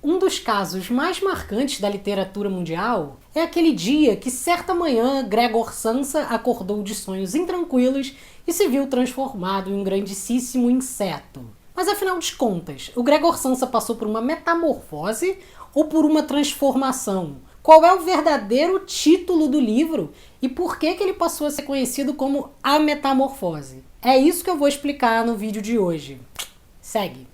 Um dos casos mais marcantes da literatura mundial é aquele dia que, certa manhã, Gregor Samsa acordou de sonhos intranquilos e se viu transformado em um grandíssimo inseto. Mas afinal de contas, o Gregor Samsa passou por uma metamorfose ou por uma transformação? Qual é o verdadeiro título do livro e por que ele passou a ser conhecido como A Metamorfose? É isso que eu vou explicar no vídeo de hoje. Segue!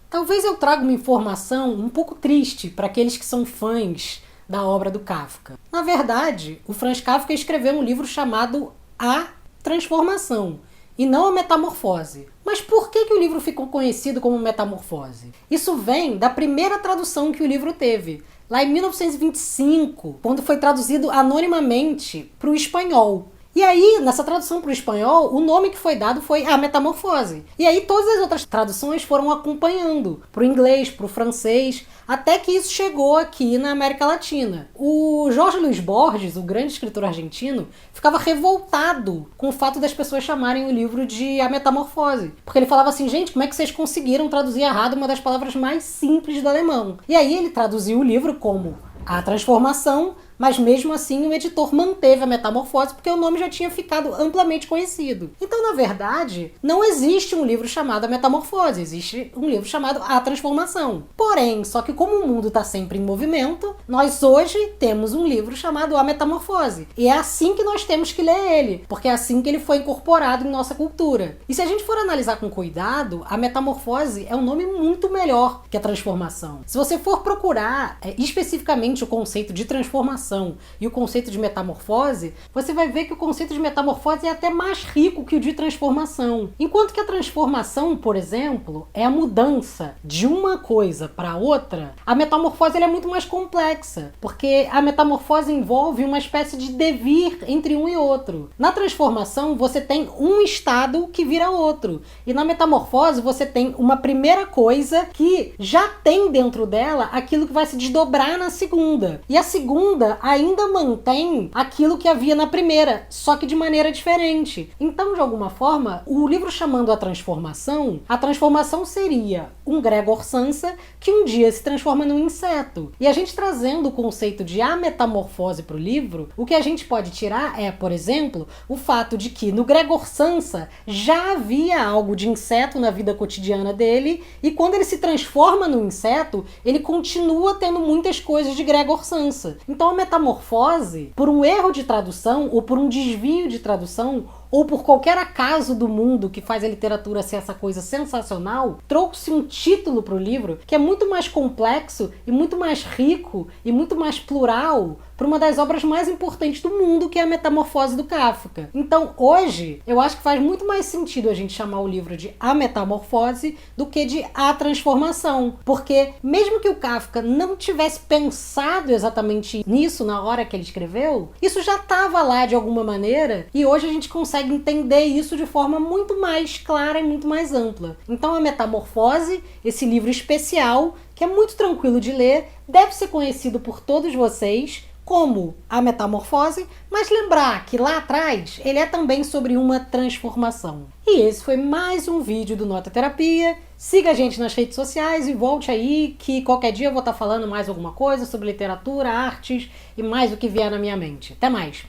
Talvez eu traga uma informação um pouco triste para aqueles que são fãs da obra do Kafka. Na verdade, o Franz Kafka escreveu um livro chamado A Transformação, e não A Metamorfose. Mas por que o livro ficou conhecido como Metamorfose? Isso vem da primeira tradução que o livro teve, lá em 1925, quando foi traduzido anonimamente para o espanhol. E aí, nessa tradução para o espanhol, o nome que foi dado foi A Metamorfose. E aí todas as outras traduções foram acompanhando, para o inglês, para o francês, até que isso chegou aqui na América Latina. O Jorge Luis Borges, o grande escritor argentino, ficava revoltado com o fato das pessoas chamarem o livro de A Metamorfose. Porque ele falava assim, gente, como é que vocês conseguiram traduzir errado uma das palavras mais simples do alemão? E aí ele traduziu o livro como A Transformação, mas mesmo assim o editor manteve A Metamorfose porque o nome já tinha ficado amplamente conhecido. Então, na verdade, não existe um livro chamado A Metamorfose, existe um livro chamado A Transformação. Porém, só que como o mundo está sempre em movimento, nós hoje temos um livro chamado A Metamorfose. E é assim que nós temos que ler ele, porque é assim que ele foi incorporado em nossa cultura. E se a gente for analisar com cuidado, A Metamorfose é um nome muito melhor que a transformação. Se você for procurar especificamente o conceito de transformação e o conceito de metamorfose, você vai ver que o conceito de metamorfose é até mais rico que o de transformação. Enquanto que a transformação, por exemplo, é a mudança de uma coisa para outra, a metamorfose ela é muito mais complexa, porque a metamorfose envolve uma espécie de devir entre um e outro. Na transformação, você tem um estado que vira outro, e na metamorfose você tem uma primeira coisa que já tem dentro dela aquilo que vai se desdobrar na segunda. E a segunda ainda mantém aquilo que havia na primeira, só que de maneira diferente. Então, de alguma forma, o livro chamando a transformação seria um Gregor Samsa que um dia se transforma num inseto. E a gente trazendo o conceito de a metamorfose para o livro, o que a gente pode tirar é, por exemplo, o fato de que no Gregor Samsa já havia algo de inseto na vida cotidiana dele, e quando ele se transforma num inseto, ele continua tendo muitas coisas de Gregor Samsa. Então a metamorfose, por um erro de tradução ou por um desvio de tradução, ou por qualquer acaso do mundo que faz a literatura ser essa coisa sensacional, trouxe um título para o livro que é muito mais complexo e muito mais rico e muito mais plural para uma das obras mais importantes do mundo, que é a Metamorfose do Kafka. Então, hoje, eu acho que faz muito mais sentido a gente chamar o livro de A Metamorfose do que de A Transformação. Porque, mesmo que o Kafka não tivesse pensado exatamente nisso na hora que ele escreveu, isso já estava lá de alguma maneira, e hoje a gente consegue entender isso de forma muito mais clara e muito mais ampla. Então, A Metamorfose, esse livro especial, que é muito tranquilo de ler, deve ser conhecido por todos vocês como A Metamorfose, mas lembrar que lá atrás ele é também sobre uma transformação. E esse foi mais um vídeo do Nota Terapia. Siga a gente nas redes sociais e volte aí que qualquer dia eu vou estar falando mais alguma coisa sobre literatura, artes e mais o que vier na minha mente. Até mais!